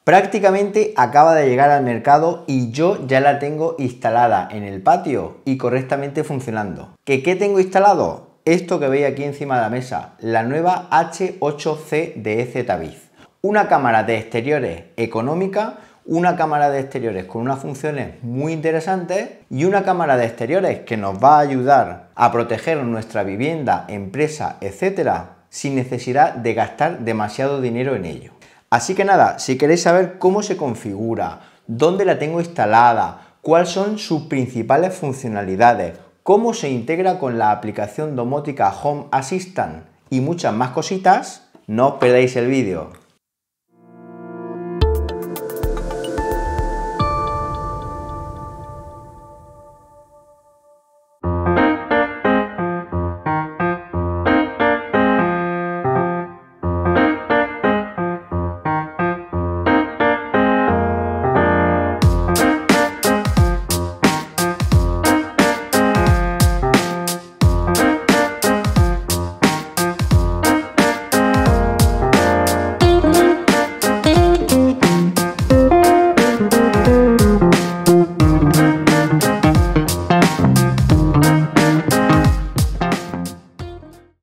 Prácticamente acaba de llegar al mercado y yo ya la tengo instalada en el patio y correctamente funcionando. ¿Qué tengo instalado? Esto que veis aquí encima de la mesa, la nueva H8C de EZViz. Una cámara de exteriores económica, una cámara de exteriores con unas funciones muy interesantes y una cámara de exteriores que nos va a ayudar a proteger nuestra vivienda, empresa, etcétera, sin necesidad de gastar demasiado dinero en ello. Así que nada, si queréis saber cómo se configura, dónde la tengo instalada, cuáles son sus principales funcionalidades, cómo se integra con la aplicación domótica Home Assistant y muchas más cositas, no os perdáis el vídeo.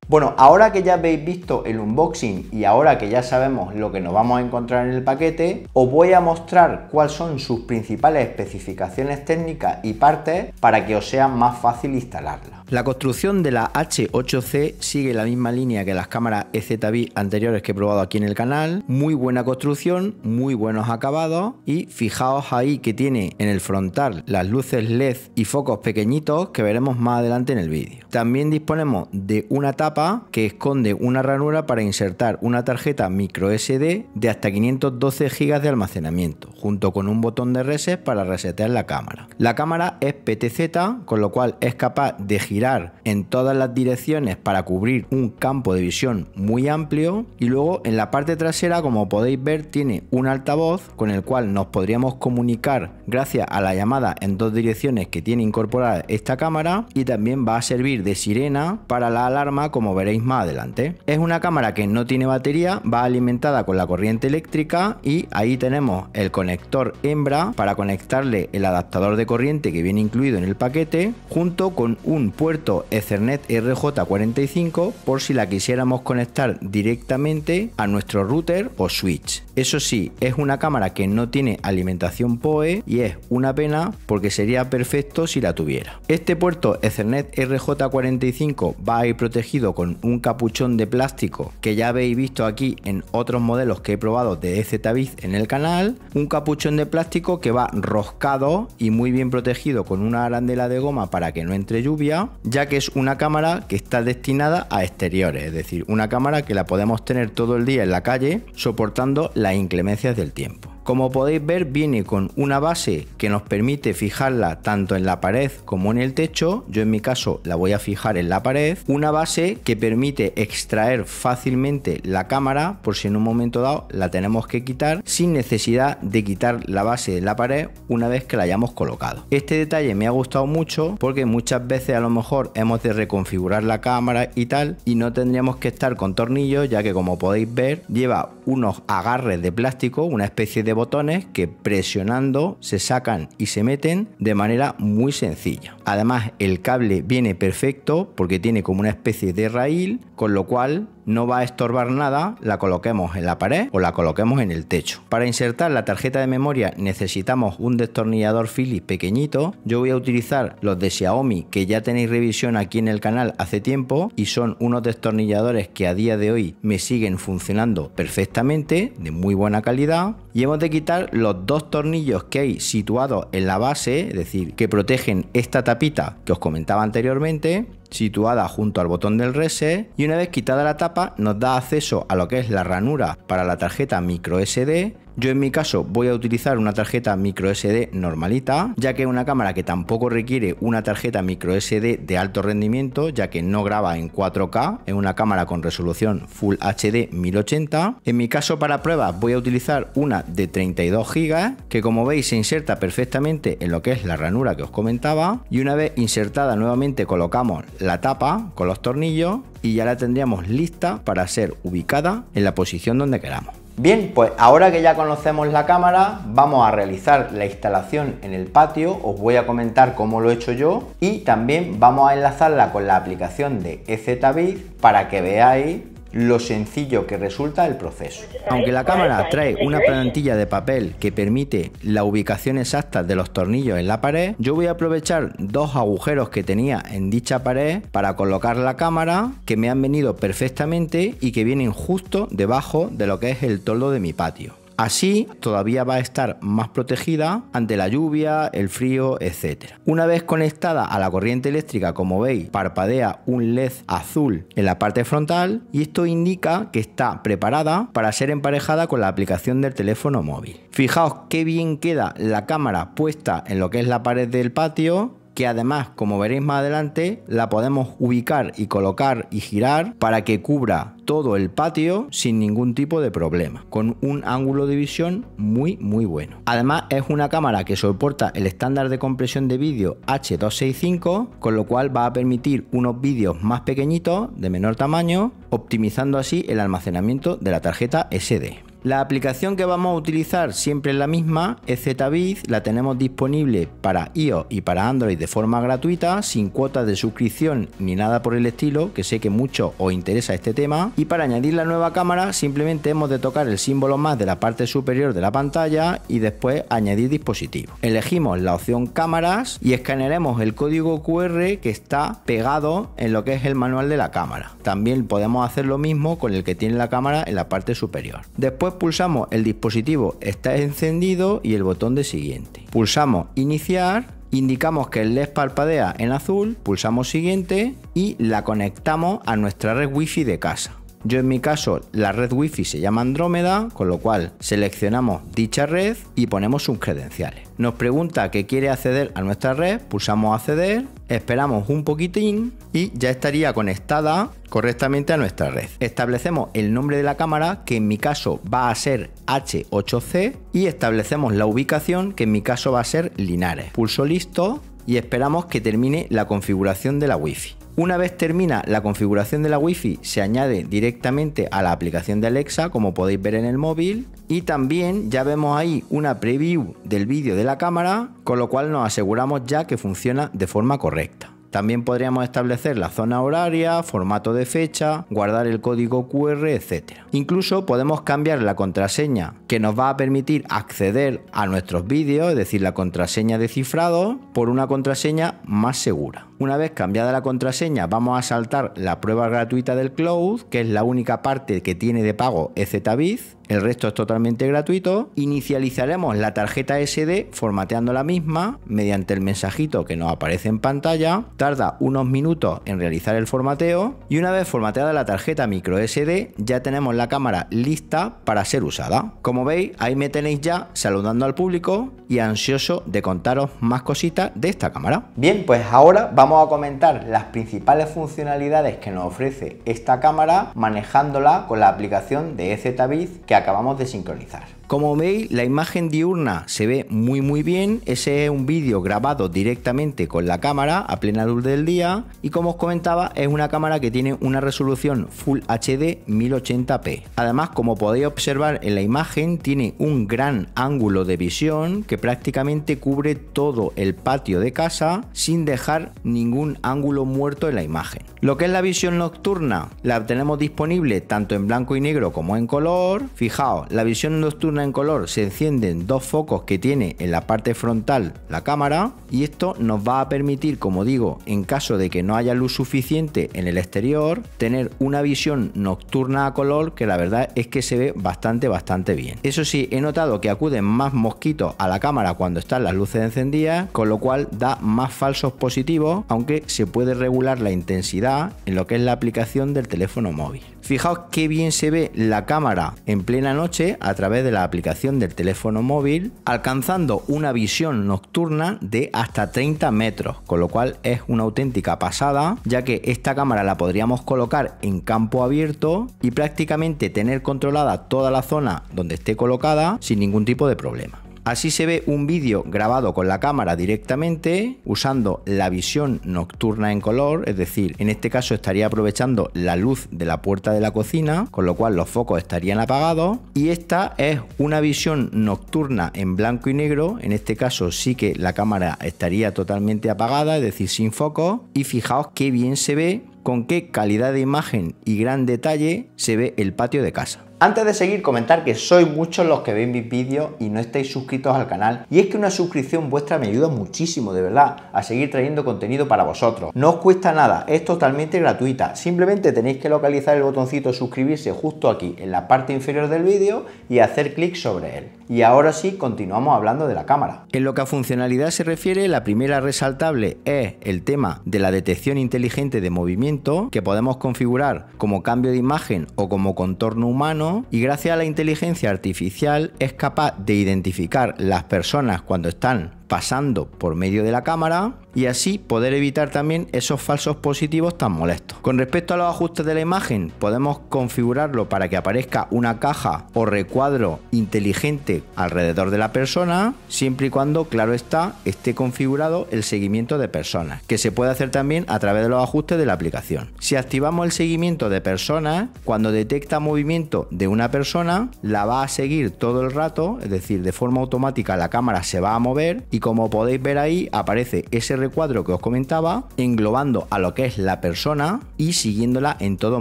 Bueno, ahora que ya habéis visto el unboxing y ahora que ya sabemos lo que nos vamos a encontrar en el paquete, os voy a mostrar cuáles son sus principales especificaciones técnicas y partes para que os sea más fácil instalarla. La construcción de la H8C sigue la misma línea que las cámaras EZViz anteriores que he probado aquí en el canal. Muy buena construcción, muy buenos acabados y fijaos ahí que tiene en el frontal las luces LED y focos pequeñitos que veremos más adelante en el vídeo. También disponemos de una tapa que esconde una ranura para insertar una tarjeta micro SD de hasta 512 GB de almacenamiento, junto con un botón de reset para resetear la cámara. La cámara es PTZ, con lo cual es capaz de girar en todas las direcciones para cubrir un campo de visión muy amplio, y luego en la parte trasera, como podéis ver, tiene un altavoz con el cual nos podríamos comunicar gracias a la llamada en dos direcciones que tiene incorporada esta cámara, y también va a servir de sirena para la alarma, como veréis más adelante. Es una cámara que no tiene batería, va alimentada con la corriente eléctrica y ahí tenemos el conector hembra para conectarle el adaptador de corriente que viene incluido en el paquete, junto con un puerto Ethernet RJ45 por si la quisiéramos conectar directamente a nuestro router o switch. Eso sí, es una cámara que no tiene alimentación PoE y es una pena porque sería perfecto si la tuviera. Este puerto Ethernet RJ45 va a ir protegido con un capuchón de plástico que ya habéis visto aquí en otros modelos que he probado de EZViz en el canal. Un capuchón de plástico que va roscado y muy bien protegido con una arandela de goma para que no entre lluvia, ya que es una cámara que está destinada a exteriores, es decir, una cámara que la podemos tener todo el día en la calle soportando las inclemencias del tiempo. Como podéis ver, viene con una base que nos permite fijarla tanto en la pared como en el techo. Yo en mi caso la voy a fijar en la pared. Una base que permite extraer fácilmente la cámara por si en un momento dado la tenemos que quitar, sin necesidad de quitar la base de la pared una vez que la hayamos colocado. Este detalle me ha gustado mucho porque muchas veces a lo mejor hemos de reconfigurar la cámara y tal, y no tendríamos que estar con tornillos, ya que como podéis ver lleva unos agarres de plástico, una especie de botones que presionando se sacan y se meten de manera muy sencilla. Además, el cable viene perfecto porque tiene como una especie de raíl, con lo cual no va a estorbar nada, la coloquemos en la pared o la coloquemos en el techo. Para insertar la tarjeta de memoria necesitamos un destornillador Phillips pequeñito. Yo voy a utilizar los de Xiaomi, que ya tenéis revisión aquí en el canal hace tiempo, y son unos destornilladores que a día de hoy me siguen funcionando perfectamente, de muy buena calidad. Y hemos de quitar los dos tornillos que hay situados en la base, es decir, que protegen esta tapita que os comentaba anteriormente, situada junto al botón del reset, y una vez quitada la tapa nos da acceso a lo que es la ranura para la tarjeta micro SD. Yo en mi caso voy a utilizar una tarjeta micro SD normalita, ya que es una cámara que tampoco requiere una tarjeta micro SD de alto rendimiento, ya que no graba en 4K, es una cámara con resolución Full HD 1080. En mi caso, para pruebas voy a utilizar una de 32 GB, que como veis se inserta perfectamente en lo que es la ranura que os comentaba, y una vez insertada nuevamente colocamos la tapa con los tornillos y ya la tendríamos lista para ser ubicada en la posición donde queramos. Bien, pues ahora que ya conocemos la cámara, vamos a realizar la instalación en el patio. Os voy a comentar cómo lo he hecho yo y también vamos a enlazarla con la aplicación de EZVIZ para que veáis lo sencillo que resulta el proceso. Aunque la cámara trae una plantilla de papel que permite la ubicación exacta de los tornillos en la pared, yo voy a aprovechar dos agujeros que tenía en dicha pared para colocar la cámara, que me han venido perfectamente y que vienen justo debajo de lo que es el toldo de mi patio. Así todavía va a estar más protegida ante la lluvia, el frío, etc. Una vez conectada a la corriente eléctrica, como veis, parpadea un LED azul en la parte frontal y esto indica que está preparada para ser emparejada con la aplicación del teléfono móvil. Fijaos qué bien queda la cámara puesta en lo que es la pared del patio, que además, como veréis más adelante, la podemos ubicar y colocar y girar para que cubra todo el patio sin ningún tipo de problema, con un ángulo de visión muy bueno. Además es una cámara que soporta el estándar de compresión de vídeo H265, con lo cual va a permitir unos vídeos más pequeñitos, de menor tamaño, optimizando así el almacenamiento de la tarjeta SD. La aplicación que vamos a utilizar siempre es la misma, EZVIZ, la tenemos disponible para iOS y para Android de forma gratuita, sin cuotas de suscripción ni nada por el estilo, que sé que mucho os interesa este tema. Y para añadir la nueva cámara simplemente hemos de tocar el símbolo más de la parte superior de la pantalla y después añadir dispositivo. Elegimos la opción cámaras y escanearemos el código QR que está pegado en lo que es el manual de la cámara. También podemos hacer lo mismo con el que tiene la cámara en la parte superior. Después pulsamos el dispositivo está encendido y el botón de siguiente. Pulsamos iniciar, indicamos que el LED parpadea en azul, pulsamos siguiente y la conectamos a nuestra red wifi de casa. Yo en mi caso la red wifi se llama Andrómeda, con lo cual seleccionamos dicha red y ponemos sus credenciales. Nos pregunta que quiere acceder a nuestra red, pulsamos acceder, esperamos un poquitín y ya estaría conectada correctamente a nuestra red. Establecemos el nombre de la cámara, que en mi caso va a ser H8C, y establecemos la ubicación, que en mi caso va a ser Linares. Pulso listo y esperamos que termine la configuración de la wifi. Una vez termina la configuración de la Wi-Fi, se añade directamente a la aplicación de Alexa, como podéis ver en el móvil, y también ya vemos ahí una preview del vídeo de la cámara, con lo cual nos aseguramos ya que funciona de forma correcta. También podríamos establecer la zona horaria, formato de fecha, guardar el código QR, etc. Incluso podemos cambiar la contraseña que nos va a permitir acceder a nuestros vídeos, es decir, la contraseña de cifrado, por una contraseña más segura. Una vez cambiada la contraseña, vamos a saltar la prueba gratuita del cloud, que es la única parte que tiene de pago EZVIZ. El resto es totalmente gratuito. Inicializaremos la tarjeta SD formateando la misma mediante el mensajito que nos aparece en pantalla. Tarda unos minutos en realizar el formateo y una vez formateada la tarjeta micro SD ya tenemos la cámara lista para ser usada. Como veis, ahí me tenéis ya saludando al público y ansioso de contaros más cositas de esta cámara. Bien, pues ahora vamos a comentar las principales funcionalidades que nos ofrece esta cámara manejándola con la aplicación de EZVIZ que acabamos de sincronizar. Como veis, la imagen diurna se ve muy bien. Ese es un vídeo grabado directamente con la cámara a plena luz del día y, como os comentaba, es una cámara que tiene una resolución Full HD 1080p. Además, como podéis observar en la imagen, tiene un gran ángulo de visión que prácticamente cubre todo el patio de casa sin dejar ningún ángulo muerto en la imagen. Lo que es la visión nocturna la tenemos disponible tanto en blanco y negro como en color. Fijaos, la visión nocturna en color se encienden dos focos que tiene en la parte frontal la cámara y esto nos va a permitir, como digo, en caso de que no haya luz suficiente en el exterior, tener una visión nocturna a color que la verdad es que se ve bastante bien. Eso sí, he notado que acuden más mosquitos a la cámara cuando están las luces encendidas, con lo cual da más falsos positivos, aunque se puede regular la intensidad en lo que es la aplicación del teléfono móvil. Fijaos qué bien se ve la cámara en plena noche a través de la aplicación del teléfono móvil, alcanzando una visión nocturna de hasta 30 metros, con lo cual es una auténtica pasada, ya que esta cámara la podríamos colocar en campo abierto y prácticamente tener controlada toda la zona donde esté colocada sin ningún tipo de problema. Así se ve un vídeo grabado con la cámara directamente usando la visión nocturna en color, es decir, en este caso estaría aprovechando la luz de la puerta de la cocina, con lo cual los focos estarían apagados, y esta es una visión nocturna en blanco y negro. En este caso sí que la cámara estaría totalmente apagada, es decir, sin focos, y fijaos qué bien se ve, con qué calidad de imagen y gran detalle se ve el patio de casa. Antes de seguir, comentar que sois muchos los que veis mis vídeos y no estáis suscritos al canal, y es que una suscripción vuestra me ayuda muchísimo, de verdad, a seguir trayendo contenido para vosotros. No os cuesta nada, es totalmente gratuita, simplemente tenéis que localizar el botoncito suscribirse justo aquí en la parte inferior del vídeo y hacer clic sobre él. Y ahora sí, continuamos hablando de la cámara. En lo que a funcionalidad se refiere, la primera resaltable es el tema de la detección inteligente de movimiento, que podemos configurar como cambio de imagen o como contorno humano, y gracias a la inteligencia artificial es capaz de identificar las personas cuando están pasando por medio de la cámara y así poder evitar también esos falsos positivos tan molestos. Con respecto a los ajustes de la imagen, podemos configurarlo para que aparezca una caja o recuadro inteligente alrededor de la persona, siempre y cuando, claro está, esté configurado el seguimiento de personas, que se puede hacer también a través de los ajustes de la aplicación. Si activamos el seguimiento de personas, cuando detecta movimiento de una persona, la va a seguir todo el rato, es decir, de forma automática la cámara se va a mover y como podéis ver ahí aparece ese recuadro que os comentaba englobando a lo que es la persona y siguiéndola en todo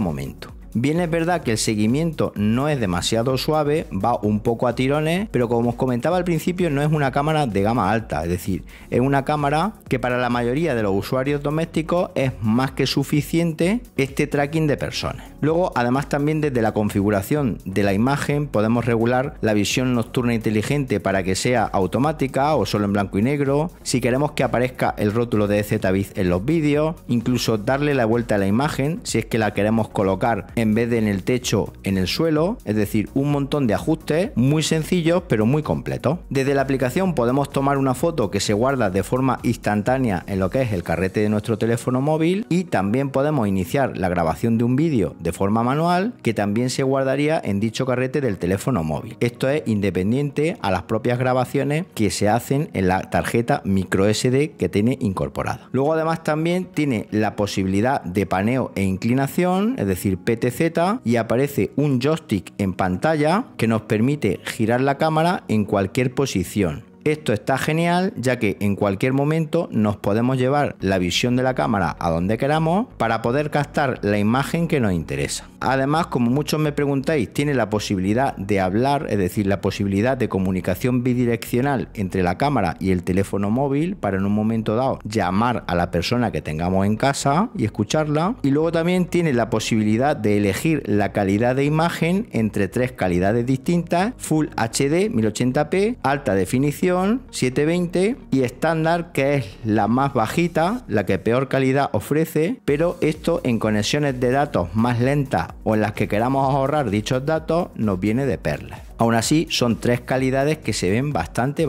momento. Bien, es verdad que el seguimiento no es demasiado suave, va un poco a tirones, pero como os comentaba al principio, no es una cámara de gama alta, es decir, es una cámara que para la mayoría de los usuarios domésticos es más que suficiente este tracking de personas. Luego, además, también desde la configuración de la imagen podemos regular la visión nocturna inteligente para que sea automática o solo en blanco y negro, si queremos que aparezca el rótulo de EZVIZ en los vídeos, incluso darle la vuelta a la imagen si es que la queremos colocar en vez de en el techo, en el suelo, es decir, un montón de ajustes muy sencillos pero muy completos. Desde la aplicación podemos tomar una foto que se guarda de forma instantánea en lo que es el carrete de nuestro teléfono móvil y también podemos iniciar la grabación de un vídeo de forma manual que también se guardaría en dicho carrete del teléfono móvil. Esto es independiente a las propias grabaciones que se hacen en la tarjeta microSD que tiene incorporada. Luego además también tiene la posibilidad de paneo e inclinación, es decir, PTZ, y aparece un joystick en pantalla que nos permite girar la cámara en cualquier posición. Esto está genial, ya que en cualquier momento nos podemos llevar la visión de la cámara a donde queramos para poder captar la imagen que nos interesa. Además, como muchos me preguntáis, tiene la posibilidad de hablar, es decir, la posibilidad de comunicación bidireccional entre la cámara y el teléfono móvil para en un momento dado llamar a la persona que tengamos en casa y escucharla. Y luego también tiene la posibilidad de elegir la calidad de imagen entre tres calidades distintas: Full HD 1080p, alta definición 720 y estándar, que es la más bajita, la que peor calidad ofrece, pero esto en conexiones de datos más lentas o en las que queramos ahorrar dichos datos nos viene de perlas. Aún así, son tres calidades que se ven bastante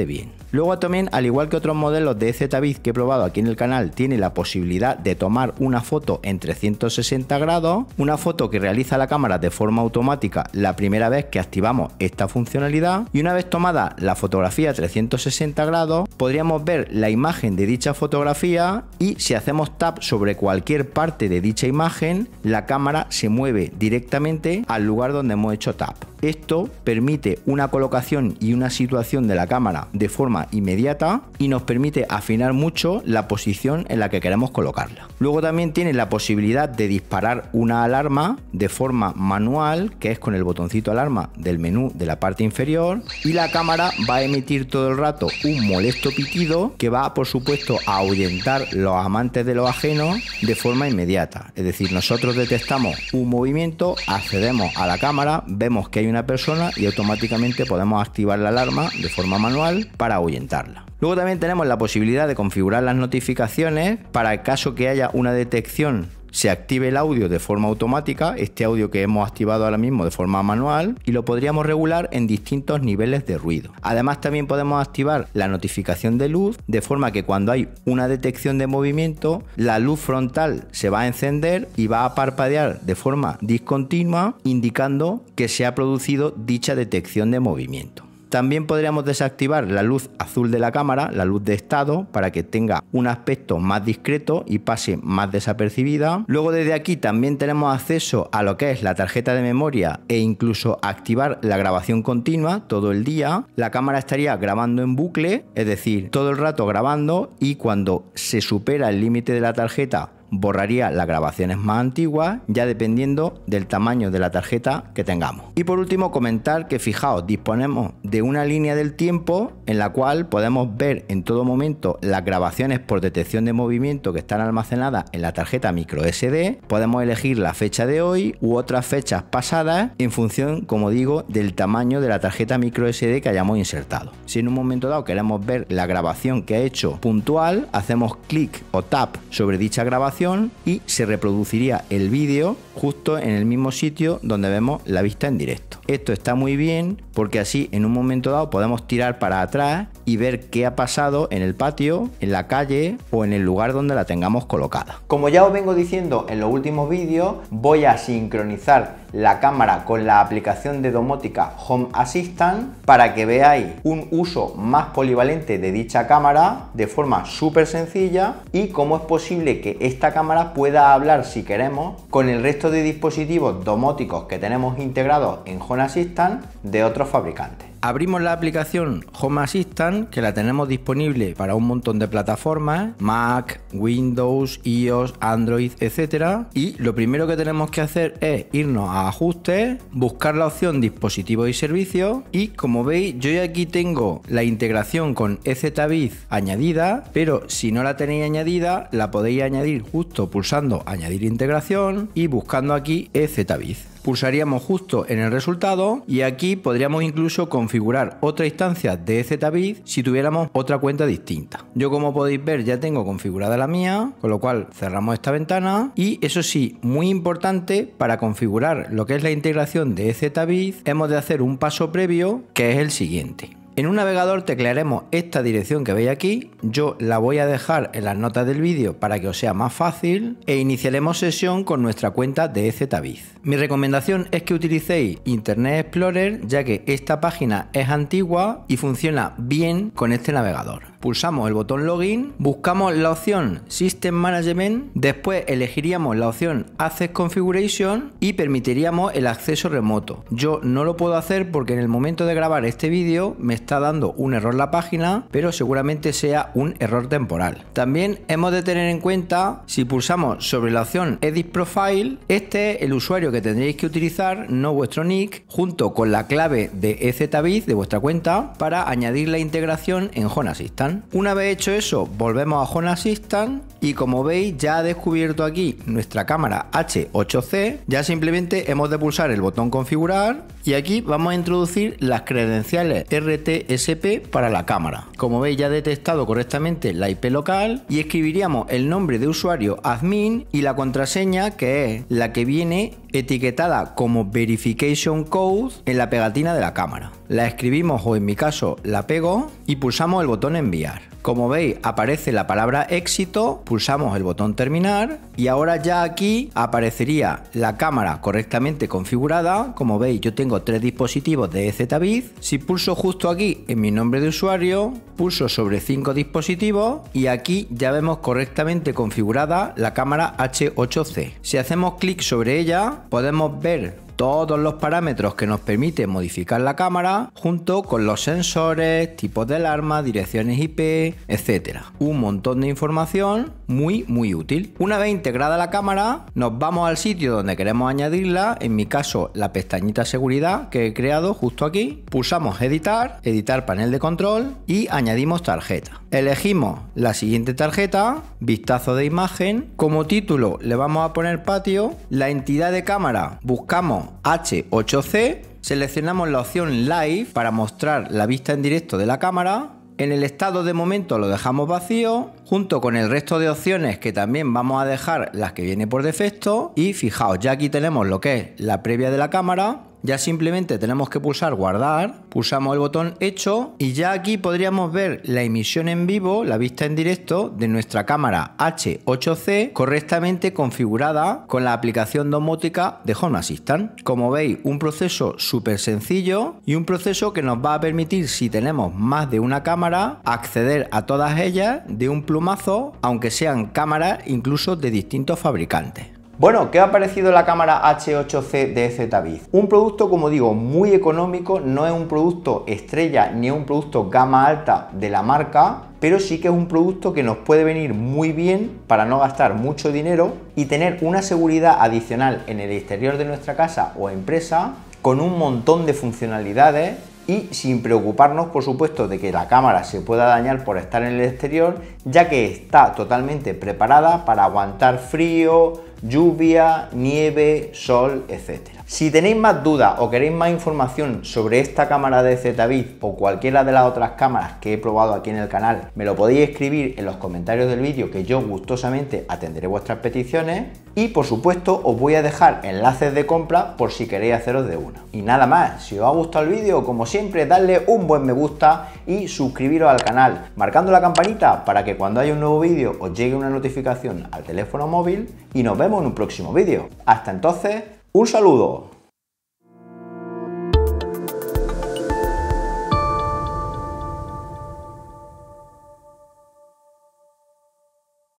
bien. Luego también, al igual que otros modelos de EZVIZ que he probado aquí en el canal, tiene la posibilidad de tomar una foto en 360 grados, una foto que realiza la cámara de forma automática la primera vez que activamos esta funcionalidad, y una vez tomada la fotografía 360 grados podríamos ver la imagen de dicha fotografía y si hacemos tap sobre cualquier parte de dicha imagen, la cámara se mueve directamente al lugar donde hemos hecho tap. Esto permite una colocación y una situación de la cámara de forma inmediata y nos permite afinar mucho la posición en la que queremos colocarla. Luego también tiene la posibilidad de disparar una alarma de forma manual, que es con el botoncito alarma del menú de la parte inferior, y la cámara va a emitir todo el rato un molesto pitido que va, por supuesto, a ahuyentar los amantes de lo ajeno de forma inmediata. Es decir, nosotros detectamos un movimiento, accedemos a la cámara, vemos que hay una persona y automáticamente podemos activar la alarma de forma manual para ahuyentarla. Luego también tenemos la posibilidad de configurar las notificaciones para el caso que haya una detección, se active el audio de forma automática, este audio que hemos activado ahora mismo de forma manual, y lo podríamos regular en distintos niveles de ruido. Además también podemos activar la notificación de luz de forma que cuando hay una detección de movimiento, la luz frontal se va a encender y va a parpadear de forma discontinua, indicando que se ha producido dicha detección de movimiento. También podríamos desactivar la luz azul de la cámara, la luz de estado, para que tenga un aspecto más discreto y pase más desapercibida. Luego desde aquí también tenemos acceso a lo que es la tarjeta de memoria e incluso activar la grabación continua todo el día. La cámara estaría grabando en bucle, es decir, todo el rato grabando, y cuando se supera el límite de la tarjeta borraría las grabaciones más antiguas, ya dependiendo del tamaño de la tarjeta que tengamos. Y por último comentar que fijaos, disponemos de una línea del tiempo en la cual podemos ver en todo momento las grabaciones por detección de movimiento que están almacenadas en la tarjeta micro SD. Podemos elegir la fecha de hoy u otras fechas pasadas en función, como digo, del tamaño de la tarjeta micro SD que hayamos insertado. Si en un momento dado queremos ver la grabación que ha hecho puntual, hacemos clic o tap sobre dicha grabación y se reproduciría el vídeo justo en el mismo sitio donde vemos la vista en directo. Esto está muy bien porque así en un momento dado podemos tirar para atrás y ver qué ha pasado en el patio, en la calle o en el lugar donde la tengamos colocada. Como ya os vengo diciendo en los últimos vídeos, voy a sincronizar la cámara con la aplicación de domótica Home Assistant para que veáis un uso más polivalente de dicha cámara de forma súper sencilla y cómo es posible que esta cámara pueda hablar, si queremos, con el resto de dispositivos domóticos que tenemos integrados en Home Assistant de otros fabricantes. Abrimos la aplicación Home Assistant, que la tenemos disponible para un montón de plataformas, Mac, Windows, iOS, Android, etc. Y lo primero que tenemos que hacer es irnos a ajustes, buscar la opción dispositivos y servicios, y como veis yo ya aquí tengo la integración con EZViz añadida, pero si no la tenéis añadida la podéis añadir justo pulsando añadir integración y buscando aquí EZViz. Pulsaríamos justo en el resultado y aquí podríamos incluso configurar otra instancia de EZViz si tuviéramos otra cuenta distinta. Yo, como podéis ver, ya tengo configurada la mía, con lo cual cerramos esta ventana. Y eso sí, muy importante, para configurar lo que es la integración de EZViz hemos de hacer un paso previo, que es el siguiente. En un navegador teclearemos esta dirección que veis aquí, yo la voy a dejar en las notas del vídeo para que os sea más fácil, e iniciaremos sesión con nuestra cuenta de EZViz. Mi recomendación es que utilicéis Internet Explorer, ya que esta página es antigua y funciona bien con este navegador. Pulsamos el botón Login, buscamos la opción System Management, después elegiríamos la opción Access Configuration y permitiríamos el acceso remoto. Yo no lo puedo hacer porque en el momento de grabar este vídeo me está dando un error la página, pero seguramente sea un error temporal. También hemos de tener en cuenta, si pulsamos sobre la opción Edit Profile, este es el usuario que tendréis que utilizar, no vuestro nick, junto con la clave de EZViz de vuestra cuenta para añadir la integración en Home Assistant. Una vez hecho eso, volvemos a Home Assistant y como veis ya ha descubierto aquí nuestra cámara H8C. Ya simplemente hemos de pulsar el botón configurar y aquí vamos a introducir las credenciales RTSP para la cámara. Como veis ya ha detectado correctamente la IP local y escribiríamos el nombre de usuario admin y la contraseña, que es la que viene etiquetada como Verification Code en la pegatina de la cámara. La escribimos, o en mi caso la pego, y pulsamos el botón enviar. Como veis aparece la palabra éxito, pulsamos el botón terminar y ahora ya aquí aparecería la cámara correctamente configurada. Como veis yo tengo 3 dispositivos de EZViz. Si pulso justo aquí en mi nombre de usuario, pulso sobre 5 dispositivos y aquí ya vemos correctamente configurada la cámara H8C. Si hacemos clic sobre ella podemos ver todos los parámetros que nos permite modificar la cámara, junto con los sensores, tipos de alarma, direcciones IP, etc. Un montón de información muy útil. Una vez integrada la cámara, nos vamos al sitio donde queremos añadirla, en mi caso la pestañita seguridad que he creado justo aquí. Pulsamos editar, editar panel de control y añadimos tarjeta. Elegimos la siguiente tarjeta, vistazo de imagen, como título le vamos a poner patio, la entidad de cámara buscamos H8C, seleccionamos la opción Live para mostrar la vista en directo de la cámara. En el estado de momento lo dejamos vacío, junto con el resto de opciones que también vamos a dejar las que viene por defecto. Y fijaos, ya aquí tenemos lo que es la previa de la cámara. ya simplemente tenemos que pulsar guardar, pulsamos el botón hecho y ya aquí podríamos ver la emisión en vivo, la vista en directo de nuestra cámara H8C correctamente configurada con la aplicación domótica de Home Assistant. Como veis, un proceso súper sencillo y un proceso que nos va a permitir, si tenemos más de una cámara, acceder a todas ellas de un plumazo, aunque sean cámaras incluso de distintos fabricantes. Bueno, ¿qué os ha parecido la cámara H8C de ZViz? Un producto, como digo, muy económico, no es un producto estrella ni un producto gama alta de la marca, pero sí que es un producto que nos puede venir muy bien para no gastar mucho dinero y tener una seguridad adicional en el exterior de nuestra casa o empresa con un montón de funcionalidades y sin preocuparnos, por supuesto, de que la cámara se pueda dañar por estar en el exterior, ya que está totalmente preparada para aguantar frío, lluvia, nieve, sol, etc. Si tenéis más dudas o queréis más información sobre esta cámara de ZViz o cualquiera de las otras cámaras que he probado aquí en el canal, me lo podéis escribir en los comentarios del vídeo, que yo gustosamente atenderé vuestras peticiones. Y por supuesto os voy a dejar enlaces de compra por si queréis haceros de una. Y nada más, si os ha gustado el vídeo, como siempre, dadle un buen me gusta y suscribiros al canal, marcando la campanita para que cuando haya un nuevo vídeo os llegue una notificación al teléfono móvil y nos vemos en un próximo vídeo. Hasta entonces, un saludo.